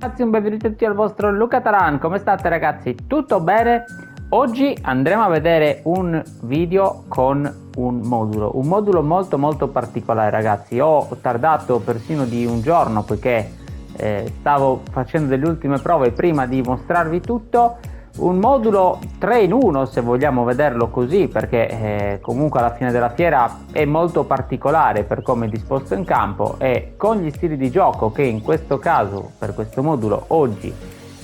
Ragazzi, un benvenuto a tutti al vostro Luca Taran. Come state ragazzi? Tutto bene? Oggi andremo a vedere un video con un modulo molto particolare ragazzi. Ho tardato persino di un giorno poiché stavo facendo delle ultime prove prima di mostrarvi tutto. Un modulo 3 in 1 se vogliamo vederlo così, perché comunque alla fine della fiera è molto particolare per come è disposto in campo, e con gli stili di gioco che in questo caso per questo modulo oggi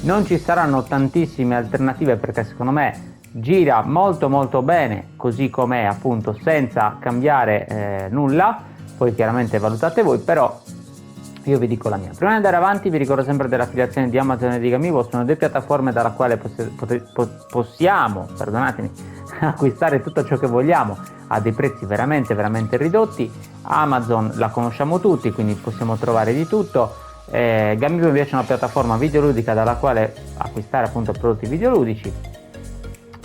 non ci saranno tantissime alternative, perché secondo me gira molto bene così com'è, appunto, senza cambiare nulla. Poi chiaramente valutate voi, però io vi dico la mia. Prima di andare avanti vi ricordo sempre dell'affiliazione di Amazon e di Gamivo. Sono due piattaforme dalla quale possiamo, perdonatemi, acquistare tutto ciò che vogliamo a dei prezzi veramente ridotti. Amazon la conosciamo tutti, quindi possiamo trovare di tutto. Gamivo invece è una piattaforma videoludica dalla quale acquistare appunto prodotti videoludici.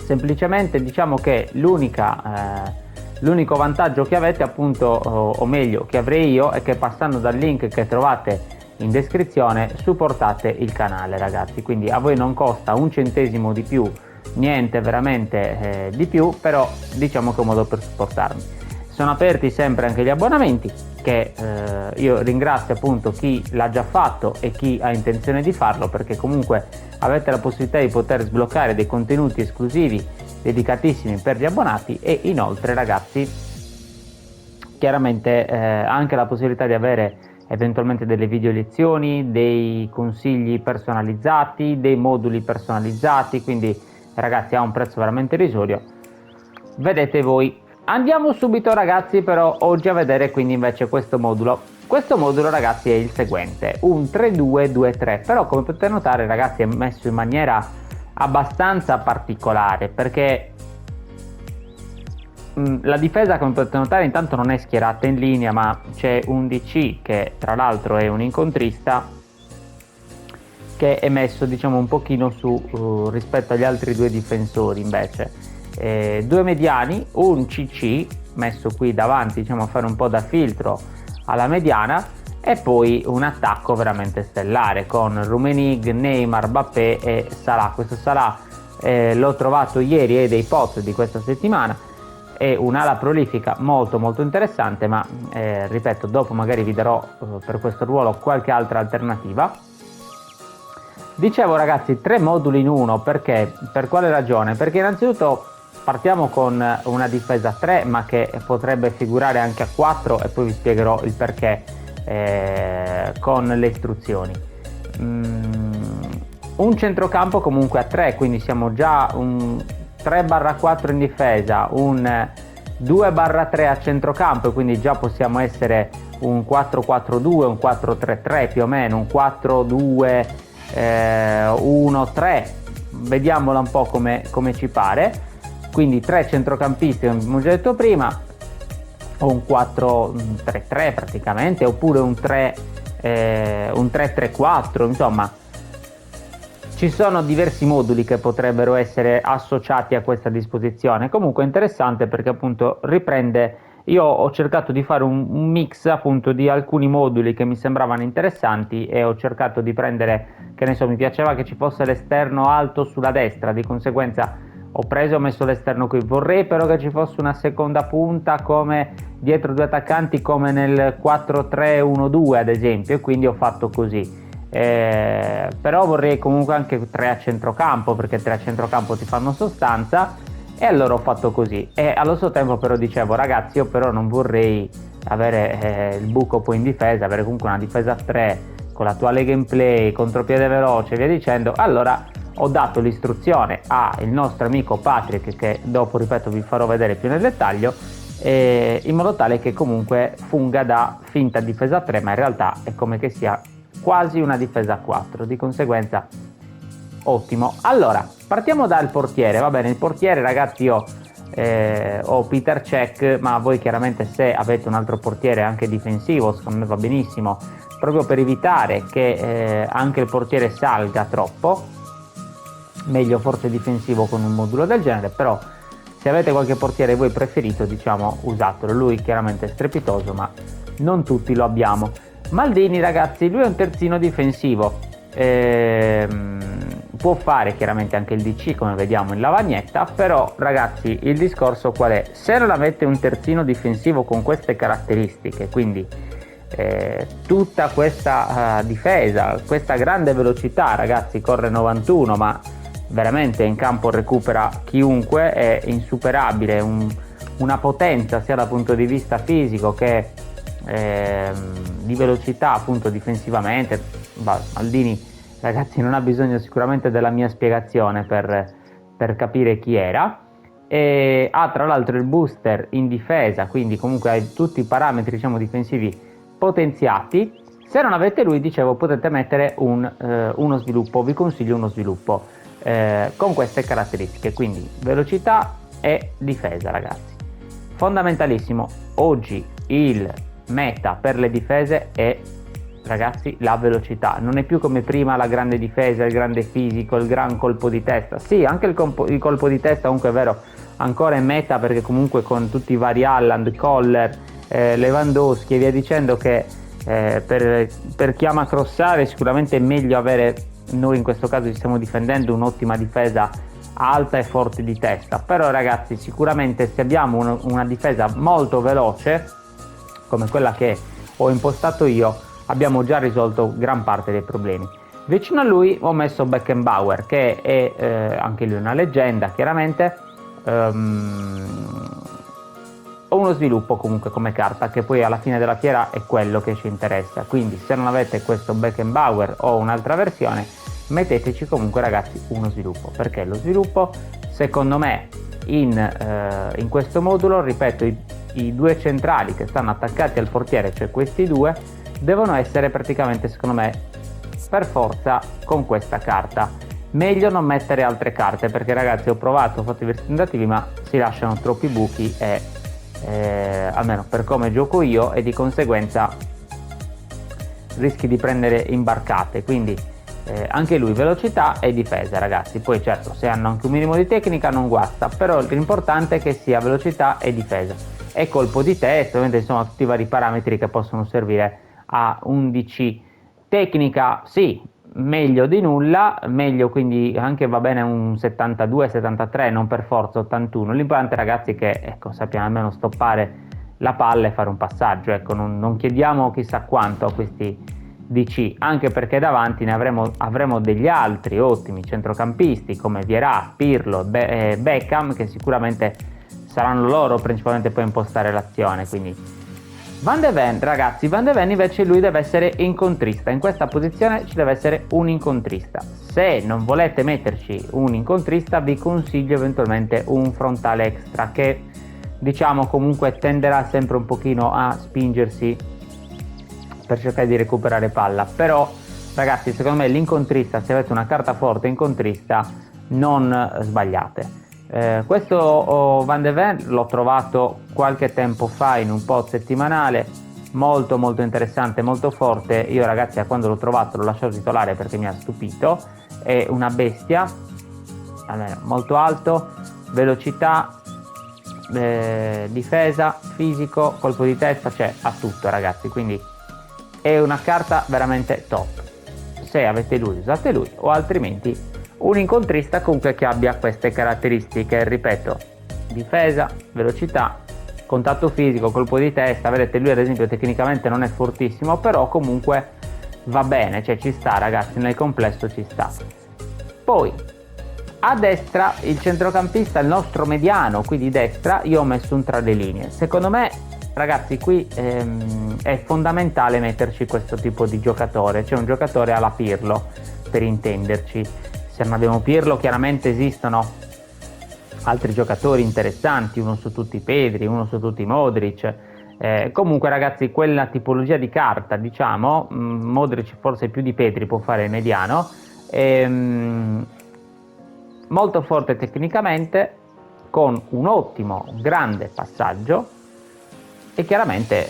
Semplicemente diciamo che l'unico vantaggio che avete, appunto, o meglio che avrei io, è che passando dal link che trovate in descrizione supportate il canale ragazzi, quindi a voi non costa un centesimo di più, niente veramente di più, però diciamo che è un modo per supportarmi. Sono aperti sempre anche gli abbonamenti, che io ringrazio appunto chi l'ha già fatto e chi ha intenzione di farlo, perché comunque avete la possibilità di poter sbloccare dei contenuti esclusivi dedicatissimi per gli abbonati, e inoltre ragazzi chiaramente anche la possibilità di avere eventualmente delle video lezioni, dei consigli personalizzati, dei moduli personalizzati, quindi ragazzi ha un prezzo veramente irrisorio, vedete voi. Andiamo subito ragazzi però oggi a vedere quindi invece questo modulo ragazzi è il seguente, un 3-2-2-3, però come potete notare ragazzi è messo in maniera abbastanza particolare, perché la difesa, come potete notare, intanto non è schierata in linea, ma c'è un DC che tra l'altro è un incontrista, che è messo diciamo un pochino su rispetto agli altri due difensori invece. Due mediani, un CC messo qui davanti diciamo a fare un po' da filtro alla mediana, e poi un attacco veramente stellare con Rummenigge, Neymar, Mbappé e Salah. Questo Salah l'ho trovato ieri, è dei post di questa settimana, è un'ala prolifica molto interessante, ma ripeto, dopo magari vi darò per questo ruolo qualche altra alternativa. Dicevo ragazzi, 3 moduli in uno, perché? Per quale ragione? Perché innanzitutto partiamo con una difesa 3, ma che potrebbe figurare anche a 4, e poi vi spiegherò il perché con le istruzioni. Un centrocampo comunque a 3, quindi siamo già un 3/4 in difesa, un 2/3 a centrocampo, e quindi già possiamo essere un 4-4-2, un 4-3-3 più o meno, un 4-2-1-3, vediamola un po' come ci pare. Quindi 3 centrocampisti, come abbiamo già detto prima, o un 4-3-3 praticamente, oppure un 3-3-4, insomma ci sono diversi moduli che potrebbero essere associati a questa disposizione. Comunque è interessante perché appunto riprende, io ho cercato di fare un mix appunto di alcuni moduli che mi sembravano interessanti, e ho cercato di prendere, che ne so, mi piaceva che ci fosse l'esterno alto sulla destra, di conseguenza ho messo l'esterno qui. Vorrei però che ci fosse una seconda punta come dietro due attaccanti, come nel 4-3-1-2 ad esempio, e quindi ho fatto così. Però vorrei comunque anche 3 a centrocampo, perché 3 a centrocampo ti fanno sostanza, e allora ho fatto così. E allo stesso tempo però dicevo ragazzi, io però non vorrei avere il buco poi in difesa, avere comunque una difesa 3 con l'attuale gameplay, contropiede veloce e via dicendo. Allora ho dato l'istruzione al nostro amico Patrick, che dopo, ripeto, vi farò vedere più nel dettaglio, in modo tale che comunque funga da finta difesa 3, ma in realtà è come che sia quasi una difesa 4, di conseguenza ottimo. Allora partiamo dal portiere. Va bene, il portiere ragazzi, io ho Peter Cech, ma voi chiaramente se avete un altro portiere anche difensivo secondo me va benissimo, proprio per evitare che anche il portiere salga troppo. Meglio forse difensivo con un modulo del genere, però se avete qualche portiere voi preferito, diciamo, usatelo. Lui chiaramente è strepitoso, ma non tutti lo abbiamo. Maldini ragazzi, lui è un terzino difensivo, può fare chiaramente anche il DC come vediamo in lavagnetta, però ragazzi il discorso qual è? Se non avete un terzino difensivo con queste caratteristiche, quindi tutta questa difesa, questa grande velocità, ragazzi corre 91 ma veramente in campo recupera chiunque, è insuperabile, una potenza sia dal punto di vista fisico che di velocità appunto difensivamente. Maldini ragazzi non ha bisogno sicuramente della mia spiegazione per capire chi era, e ha tra l'altro il booster in difesa, quindi comunque ha tutti i parametri diciamo difensivi potenziati. Se non avete lui, dicevo, potete mettere uno sviluppo, vi consiglio uno sviluppo con queste caratteristiche, quindi velocità e difesa, ragazzi. Fondamentalissimo, oggi il meta per le difese è, ragazzi, la velocità. Non è più come prima la grande difesa, il grande fisico, il gran colpo di testa. Sì, anche il colpo di testa comunque è vero, ancora è meta, perché comunque con tutti i vari Haaland, Koller, Lewandowski e via dicendo, che per chi ama crossare sicuramente è meglio avere, noi in questo caso ci stiamo difendendo, un'ottima difesa alta e forte di testa. Però ragazzi, sicuramente se abbiamo una difesa molto veloce come quella che ho impostato io, abbiamo già risolto gran parte dei problemi. Vicino a lui ho messo Beckenbauer, che è anche lui una leggenda chiaramente, o uno sviluppo comunque come carta, che poi alla fine della fiera è quello che ci interessa. Quindi se non avete questo Beckenbauer o un'altra versione, metteteci comunque, ragazzi, uno sviluppo, perché lo sviluppo secondo me in questo modulo, ripeto, i due centrali che stanno attaccati al portiere, cioè questi due, devono essere praticamente, secondo me, per forza con questa carta. Meglio non mettere altre carte, perché ragazzi ho provato, ho fatto diversi tentativi ma si lasciano troppi buchi, e almeno per come gioco io, e di conseguenza rischi di prendere imbarcate. Quindi anche lui velocità e difesa, ragazzi. Poi certo, se hanno anche un minimo di tecnica non guasta, però l'importante è che sia velocità e difesa e colpo di testa, ovviamente, insomma tutti i vari parametri che possono servire a un DC. Tecnica sì, meglio di nulla, meglio, quindi anche va bene un 72, 73, non per forza 81. L'importante, ragazzi, è che ecco, sappiamo almeno stoppare la palla e fare un passaggio. Ecco, non chiediamo chissà quanto a questi DC, anche perché davanti ne avremo degli altri ottimi centrocampisti come Vieira, Pirlo, Beckham, che sicuramente saranno loro principalmente poi a impostare l'azione. Quindi Van de Ven, ragazzi, Van de Ven invece lui deve essere incontrista, in questa posizione ci deve essere un incontrista. Se non volete metterci un incontrista, vi consiglio eventualmente un frontale extra, che diciamo comunque tenderà sempre un pochino a spingersi per cercare di recuperare palla. Però ragazzi, secondo me l'incontrista, se avete una carta forte incontrista, non sbagliate. Questo Van de Ven l'ho trovato qualche tempo fa in un pod settimanale, molto molto interessante, molto forte. Io, ragazzi, quando l'ho trovato l'ho lasciato titolare perché mi ha stupito. È una bestia, almeno molto alto, velocità, difesa, fisico, colpo di testa, cioè ha tutto, ragazzi. Quindi è una carta veramente top. Se avete lui, usate lui, o altrimenti un incontrista comunque che abbia queste caratteristiche, ripeto, difesa, velocità, contatto fisico, colpo di testa. Vedete, lui ad esempio tecnicamente non è fortissimo, però comunque va bene, cioè ci sta, ragazzi, nel complesso ci sta. Poi a destra il centrocampista, il nostro mediano, qui di destra, io ho messo un tra le linee. Secondo me, ragazzi, qui è fondamentale metterci questo tipo di giocatore, cioè un giocatore alla Pirlo, per intenderci. Se non abbiamo Pirlo, chiaramente esistono altri giocatori interessanti, uno su tutti Pedri, uno su tutti Modric. Comunque, ragazzi, quella tipologia di carta, diciamo, Modric forse più di Pedri può fare il mediano, molto forte tecnicamente, con un ottimo, grande passaggio, e chiaramente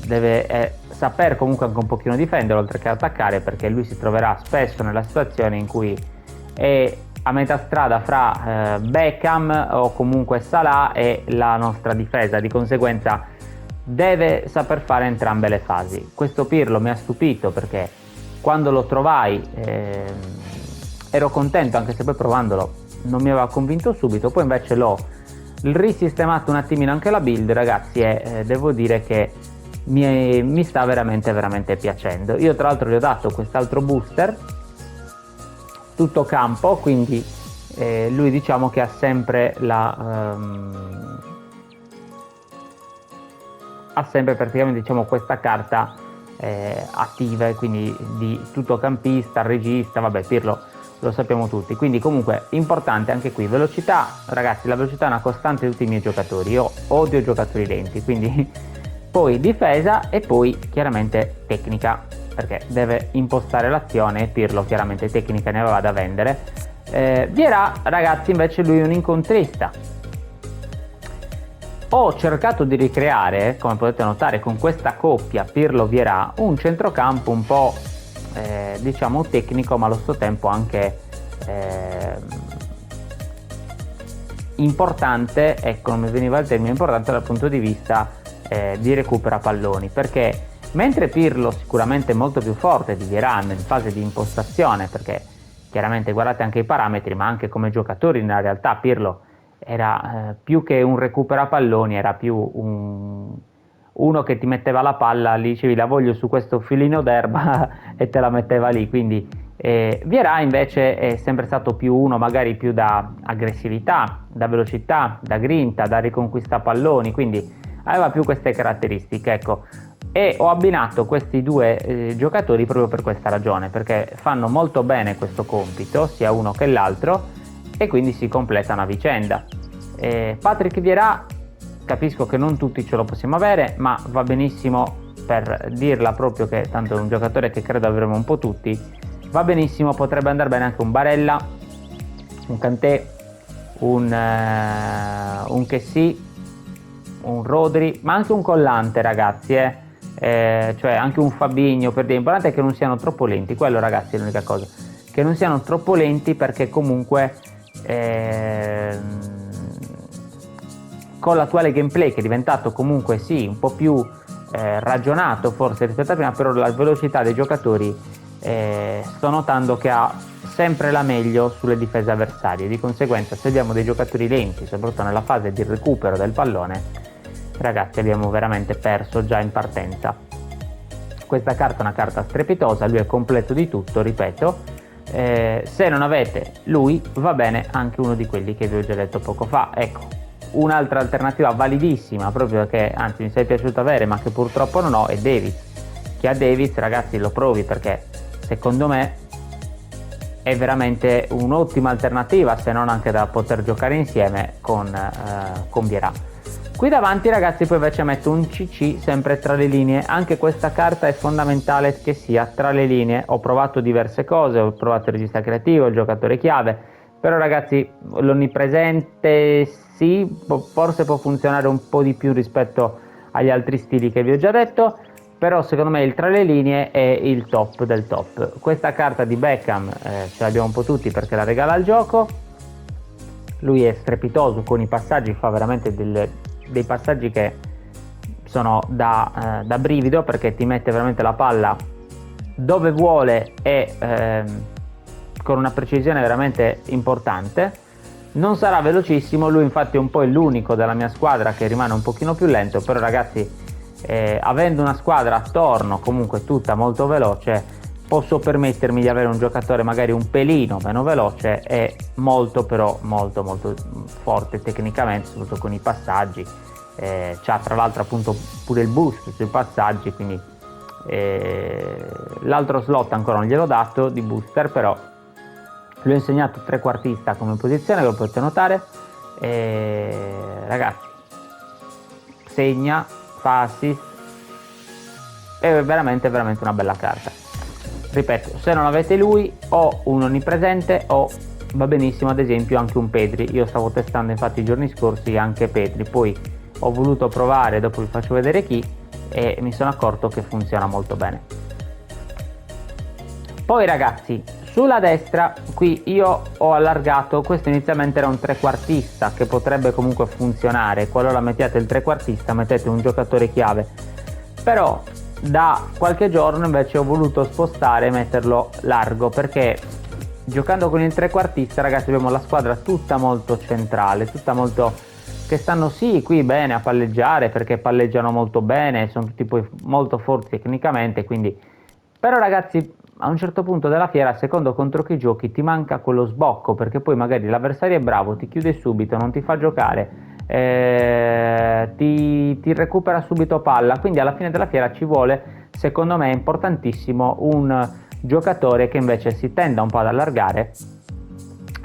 deve saper comunque anche un pochino difendere oltre che attaccare, perché lui si troverà spesso nella situazione in cui è a metà strada fra Beckham o comunque Salah e la nostra difesa. Di conseguenza deve saper fare entrambe le fasi. Questo Pirlo mi ha stupito perché quando lo trovai ero contento, anche se poi provandolo non mi aveva convinto subito. Poi invece l'ho risistemato un attimino anche la build, ragazzi, e devo dire che mi sta veramente veramente piacendo. Io tra l'altro gli ho dato quest'altro booster tutto campo, quindi lui diciamo che ha sempre ha sempre praticamente, diciamo, questa carta attiva, e quindi di tutto campista, regista, vabbè, Pirlo lo sappiamo tutti. Quindi comunque importante anche qui velocità, ragazzi. La velocità è una costante di tutti i miei giocatori, io odio giocatori lenti, quindi poi difesa e poi chiaramente tecnica, perché deve impostare l'azione, e Pirlo chiaramente tecnica ne aveva da vendere. Vierà, ragazzi, invece lui è un incontrista. Ho cercato di ricreare, come potete notare, con questa coppia Pirlo-Vierà, un centrocampo un po' diciamo tecnico, ma allo stesso tempo anche importante, ecco, non mi veniva il termine, importante dal punto di vista di recupera palloni, perché mentre Pirlo sicuramente è molto più forte di Vierà in fase di impostazione, perché chiaramente guardate anche i parametri, ma anche come giocatori nella realtà Pirlo era più che un recupera palloni, era più uno che ti metteva la palla, lì dicevi la voglio su questo filino d'erba e te la metteva lì. Quindi Vierà invece è sempre stato più uno magari più da aggressività, da velocità, da grinta, da riconquista palloni, quindi aveva più queste caratteristiche, ecco. E ho abbinato questi due giocatori proprio per questa ragione, perché fanno molto bene questo compito, sia uno che l'altro, e quindi si completano a vicenda. Patrick Vieira, capisco che non tutti ce lo possiamo avere, ma va benissimo, per dirla proprio, che tanto è un giocatore che credo avremo un po' tutti, va benissimo, potrebbe andare bene anche un Barella, un Kanté, un Kessie, un Rodri, ma anche un Collante, ragazzi, cioè anche un Fabinho, per dire. L'importante è che non siano troppo lenti, quello, ragazzi, è l'unica cosa, che non siano troppo lenti, perché comunque con l'attuale gameplay, che è diventato comunque sì un po' più ragionato forse rispetto a prima, però la velocità dei giocatori sto notando che ha sempre la meglio sulle difese avversarie. Di conseguenza, se abbiamo dei giocatori lenti, soprattutto nella fase di recupero del pallone, ragazzi, abbiamo veramente perso già in partenza. Questa carta è una carta strepitosa, lui è completo di tutto, ripeto. Se non avete lui, va bene anche uno di quelli che vi ho già detto poco fa. Ecco, un'altra alternativa validissima, proprio che anzi mi sei piaciuto avere, ma che purtroppo non ho, è Davis. Chi ha Davis, ragazzi, lo provi, perché secondo me è veramente un'ottima alternativa, se non anche da poter giocare insieme con Vieira. Qui davanti, ragazzi, poi invece metto un CC sempre tra le linee. Anche questa carta è fondamentale che sia tra le linee. Ho provato diverse cose, ho provato il regista creativo, il giocatore chiave, però, ragazzi, l'onnipresente sì, forse può funzionare un po' di più rispetto agli altri stili che vi ho già detto, però secondo me il tra le linee è il top del top. Questa carta di Beckham ce l'abbiamo un po' tutti, perché la regala al gioco. Lui è strepitoso con i passaggi, fa veramente dei passaggi che sono da brivido, perché ti mette veramente la palla dove vuole e con una precisione veramente importante. Non sarà velocissimo, lui infatti è un po' l'unico della mia squadra che rimane un pochino più lento, però, ragazzi, avendo una squadra attorno comunque tutta molto veloce, posso permettermi di avere un giocatore magari un pelino meno veloce e molto, però molto molto forte tecnicamente, soprattutto con i passaggi. C'ha tra l'altro appunto pure il boost sui passaggi, quindi l'altro slot ancora non gliel'ho dato di booster, però gli ho insegnato trequartista come posizione, che lo potete notare. Ragazzi, segna, fa assist, è veramente veramente una bella carta. Ripeto, se non avete lui, o un onnipresente, o va benissimo ad esempio anche un Pedri. Io stavo testando infatti i giorni scorsi anche Pedri, poi ho voluto provare, dopo vi faccio vedere chi, e mi sono accorto che funziona molto bene. Poi, ragazzi, sulla destra qui io ho allargato, questo inizialmente era un trequartista che potrebbe comunque funzionare, qualora mettiate il trequartista mettete un giocatore chiave, però da qualche giorno invece ho voluto spostare e metterlo largo, perché giocando con il trequartista, ragazzi, abbiamo la squadra tutta molto centrale, tutta molto, che stanno sì qui bene a palleggiare, perché palleggiano molto bene, sono tutti poi molto forti tecnicamente, quindi però ragazzi a un certo punto della fiera, secondo contro chi giochi, ti manca quello sbocco, perché poi magari l'avversario è bravo, ti chiude subito, non ti fa giocare, ti recupera subito palla, quindi alla fine della fiera ci vuole, secondo me è importantissimo, un giocatore che invece si tenda un po' ad allargare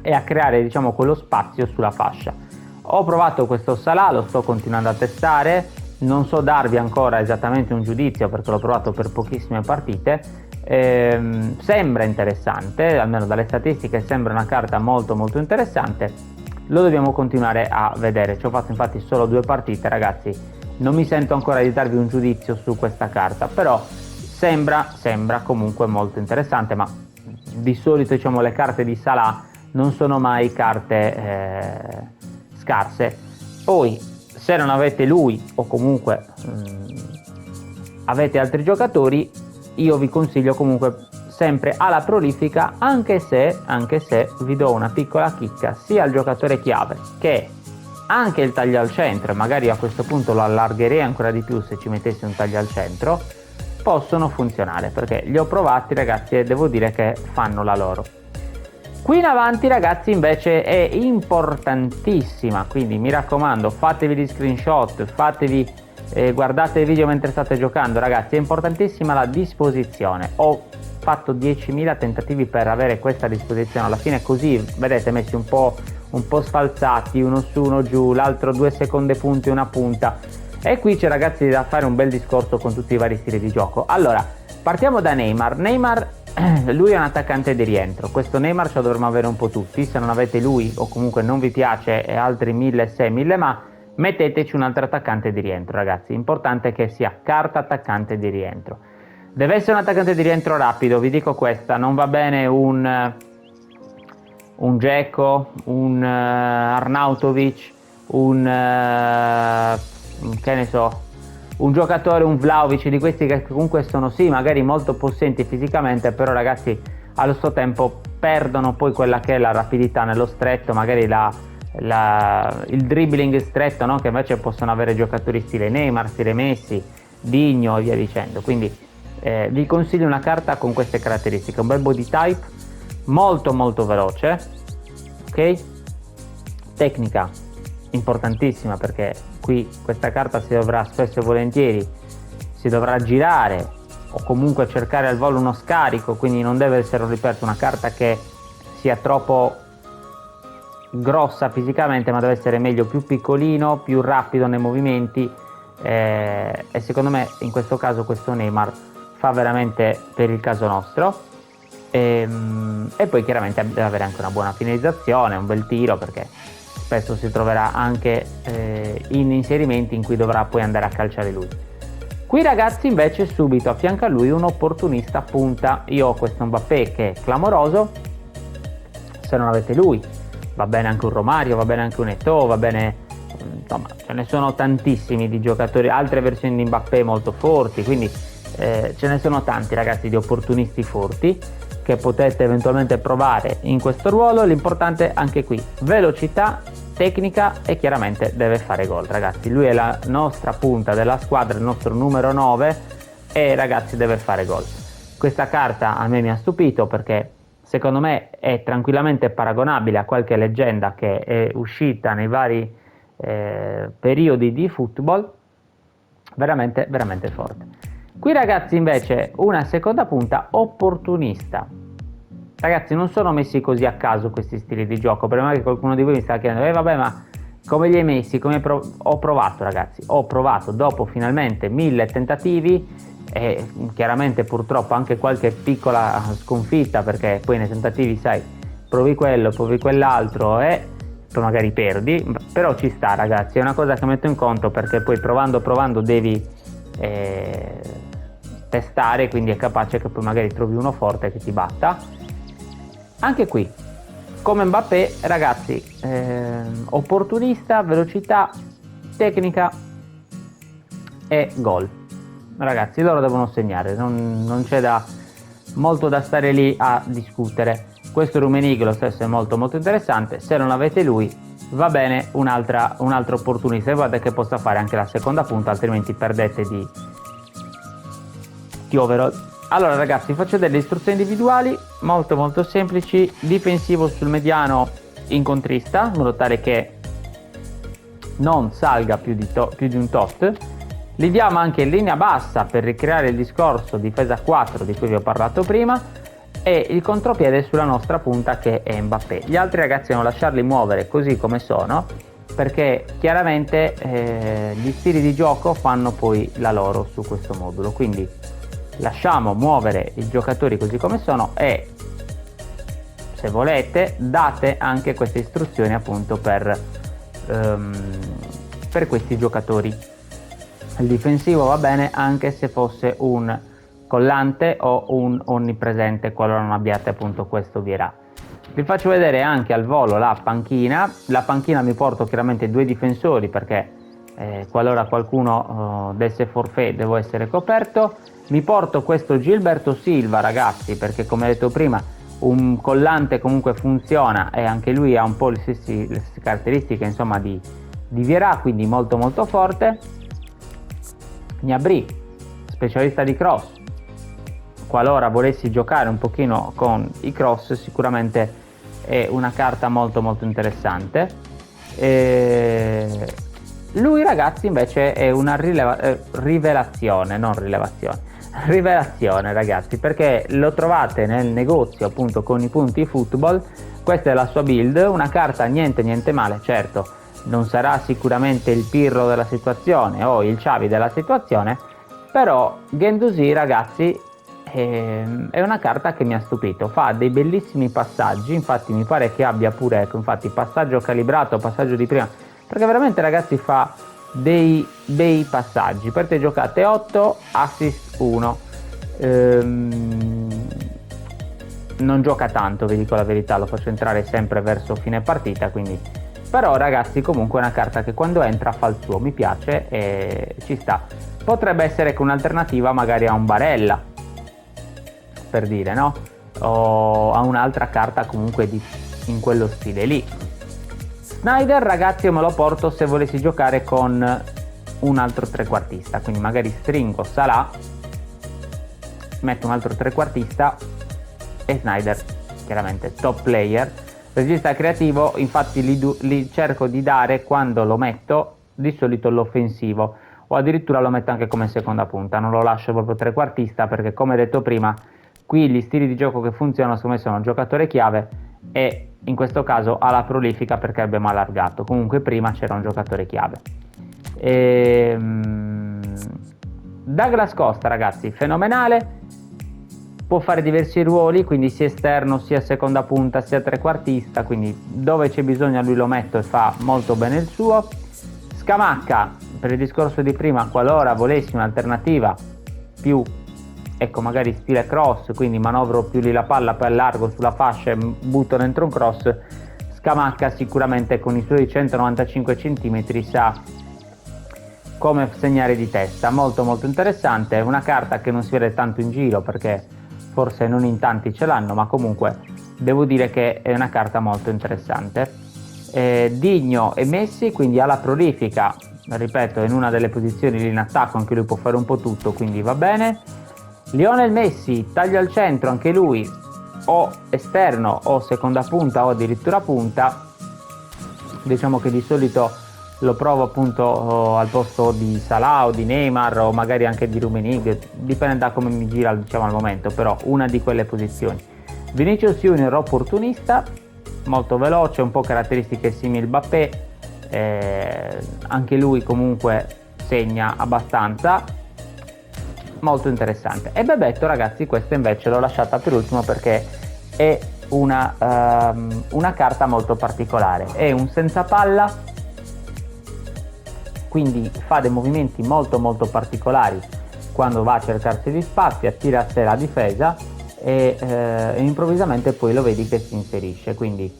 e a creare, diciamo, quello spazio sulla fascia. Ho provato questo Salah, lo sto continuando a testare, non so darvi ancora esattamente un giudizio perché l'ho provato per pochissime partite. Sembra interessante, almeno dalle statistiche sembra una carta molto molto interessante. Lo dobbiamo continuare a vedere. Ci ho fatto infatti solo 2 partite, ragazzi, non mi sento ancora di darvi un giudizio su questa carta, però sembra comunque molto interessante. Ma di solito, diciamo, le carte di Salah non sono mai carte scarse. Poi se non avete lui o comunque avete altri giocatori, io vi consiglio comunque sempre alla prolifica, anche se vi do una piccola chicca, sia il giocatore chiave che anche il taglio al centro, magari a questo punto lo allargherei ancora di più se ci mettessi un taglio al centro, possono funzionare, perché li ho provati, ragazzi, e devo dire che fanno la loro. Qui in avanti, ragazzi, invece è importantissima, quindi mi raccomando, fatevi gli screenshot, guardate il video mentre state giocando, ragazzi, è importantissima la disposizione. Ho fatto 10.000 tentativi per avere questa disposizione, alla fine così, vedete, messi un po' sfalsati, uno su uno giù, l'altro 2 seconde punte, una punta, e qui c'è, ragazzi, da fare un bel discorso con tutti i vari stili di gioco. Allora, partiamo da Neymar, lui è un attaccante di rientro, questo Neymar ce lo dovremmo avere un po' tutti, se non avete lui o comunque non vi piace e altri 1.600 ma metteteci un altro attaccante di rientro, ragazzi, importante che sia carta attaccante di rientro, deve essere un attaccante di rientro rapido, vi dico questa, non va bene un Dzeko, un Arnautovic, che ne so, un giocatore, un Vlahovic, di questi che comunque sono sì magari molto possenti fisicamente, però ragazzi allo stesso tempo perdono poi quella che è la rapidità nello stretto, magari il dribbling stretto, no? Che invece possono avere giocatori stile Neymar, stile Messi, Digno e via dicendo. Quindi vi consiglio una carta con queste caratteristiche, un bel body type, molto molto veloce, ok? Tecnica importantissima, perché qui questa carta si dovrà spesso e volentieri girare o comunque cercare al volo uno scarico, quindi non deve essere, ripeto, una carta che sia troppo grossa fisicamente, ma deve essere meglio più piccolino, più rapido nei movimenti, e secondo me in questo caso questo Neymar fa veramente per il caso nostro. E poi chiaramente deve avere anche una buona finalizzazione, un bel tiro, perché spesso si troverà anche in inserimenti in cui dovrà poi andare a calciare lui. Qui, ragazzi, invece subito a fianco a lui un opportunista punta. Io ho questo Mbappé che è clamoroso, se non avete lui va bene anche un Romario, va bene anche un Eto'o, va bene, insomma ce ne sono tantissimi di giocatori, altre versioni di Mbappé molto forti, quindi ce ne sono tanti, ragazzi, di opportunisti forti che potete eventualmente provare in questo ruolo. L'importante anche qui, velocità, tecnica, e chiaramente deve fare gol, ragazzi. Lui è la nostra punta della squadra, il nostro numero 9, e ragazzi deve fare gol. Questa carta a me mi ha stupito, perché secondo me è tranquillamente paragonabile a qualche leggenda che è uscita nei vari periodi di football, veramente veramente forte. Qui, ragazzi, invece una seconda punta opportunista. Ragazzi, non sono messi così a caso questi stili di gioco, per magari qualcuno di voi mi sta chiedendo vabbè, ma come li hai messi? Ho provato, ragazzi, ho provato dopo finalmente 1000 tentativi, e chiaramente purtroppo anche qualche piccola sconfitta, perché poi nei tentativi, sai, provi quello, provi quell'altro e poi magari perdi, però ci sta, ragazzi, è una cosa che metto in conto, perché poi provando devi testare, quindi è capace che poi magari trovi uno forte che ti batta. Anche qui, come Mbappé, ragazzi, opportunista, velocità, tecnica e gol. ragazzi, loro devono segnare, non c'è molto da stare lì a discutere. Questo Rummenigge lo stesso è molto molto interessante. Se non avete lui, va bene un'altra opportunità, guarda che possa fare anche la seconda punta, altrimenti perdete di overall. Allora ragazzi, faccio delle istruzioni individuali molto molto semplici. Difensivo sul mediano incontrista, in modo tale che non salga più di un tot. Li diamo anche in linea bassa per ricreare il discorso difesa 4 di cui vi ho parlato prima, e il contropiede sulla nostra punta che è Mbappé. Gli altri ragazzi devono lasciarli muovere così come sono, perché chiaramente gli stili di gioco fanno poi la loro su questo modulo, quindi lasciamo muovere i giocatori così come sono, e se volete date anche queste istruzioni appunto per questi giocatori. Il difensivo va bene anche se fosse un collante o un onnipresente, qualora non abbiate appunto questo Vieira. Vi faccio vedere anche al volo la panchina. Mi porto chiaramente 2 difensori perché qualora qualcuno desse forfait devo essere coperto. Mi porto questo Gilberto Silva, ragazzi, perché come detto prima un collante comunque funziona e anche lui ha un po' le stesse caratteristiche insomma di Vieira, quindi molto molto forte. Gnabry, specialista di cross, qualora volessi giocare un pochino con i cross sicuramente è una carta molto molto interessante. Lui ragazzi invece è una rivelazione, non rilevazione, rivelazione ragazzi, perché lo trovate nel negozio appunto con i punti football. Questa è la sua build, una carta niente male, certo non sarà sicuramente il Pirlo della situazione o il Xavi della situazione, però Guendouzi ragazzi è una carta che mi ha stupito, fa dei bellissimi passaggi, infatti mi pare che abbia pure, ecco, infatti passaggio calibrato, passaggio di prima, perché veramente ragazzi fa dei bei passaggi. Per te giocate 8, assist 1, non gioca tanto, vi dico la verità, lo faccio entrare sempre verso fine partita, quindi però ragazzi comunque è una carta che quando entra fa il suo, mi piace e ci sta. Potrebbe essere che un'alternativa magari a un Barella, per dire, no? O a un'altra carta comunque in quello stile lì. Sneijder ragazzi io me lo porto se volessi giocare con un altro trequartista, quindi magari stringo Salah, metto un altro trequartista e Sneijder chiaramente top player. Regista creativo, infatti li cerco di dare quando lo metto di solito l'offensivo, o addirittura lo metto anche come seconda punta, non lo lascio proprio trequartista perché come detto prima qui gli stili di gioco che funzionano secondo me sono un giocatore chiave e in questo caso alla prolifica perché abbiamo allargato, comunque prima c'era un giocatore chiave. Douglas Costa ragazzi fenomenale, può fare diversi ruoli, quindi sia esterno sia seconda punta sia trequartista, quindi dove c'è bisogno lui lo metto e fa molto bene il suo. Scamacca, per il discorso di prima, qualora volessi un'alternativa più, ecco magari stile cross, quindi manovro più lì la palla, poi allargo sulla fascia e butto dentro un cross, Scamacca sicuramente con i suoi 195 cm sa come segnare di testa, molto molto interessante. È una carta che non si vede tanto in giro perché forse non in tanti ce l'hanno, ma comunque devo dire che è una carta molto interessante. Digno e Messi, quindi alla prolifica, ripeto, in una delle posizioni lì in attacco, anche lui può fare un po' tutto, quindi va bene. Lionel Messi, taglio al centro, anche lui o esterno o seconda punta o addirittura punta, diciamo che di solito lo provo appunto al posto di Salah o di Neymar o magari anche di Rummenigge, dipende da come mi gira diciamo al momento, però una di quelle posizioni. Vinicius Junior opportunista, molto veloce, un po' caratteristiche simili al Mbappé, anche lui comunque segna abbastanza, molto interessante. E Bebeto ragazzi, questa invece l'ho lasciata per ultimo perché è una carta molto particolare, è un senza palla, quindi fa dei movimenti molto molto particolari quando va a cercarsi gli spazi, attira a sé la difesa e improvvisamente poi lo vedi che si inserisce, quindi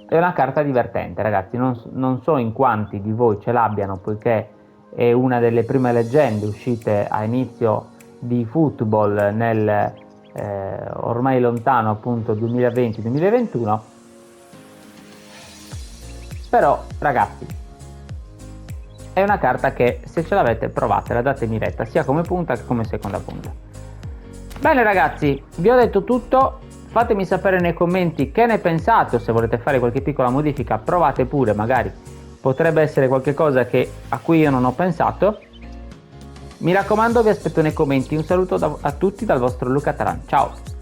è una carta divertente ragazzi, non so in quanti di voi ce l'abbiano poiché è una delle prime leggende uscite a inizio di football nel ormai lontano appunto 2020-2021. Però ragazzi, è una carta che se ce l'avete provatela, datemi retta, sia come punta che come seconda punta. Bene ragazzi, vi ho detto tutto, fatemi sapere nei commenti che ne pensate, o se volete fare qualche piccola modifica provate pure, magari potrebbe essere qualcosa a cui io non ho pensato. Mi raccomando, vi aspetto nei commenti. Un saluto a tutti dal vostro Luca Taran, ciao!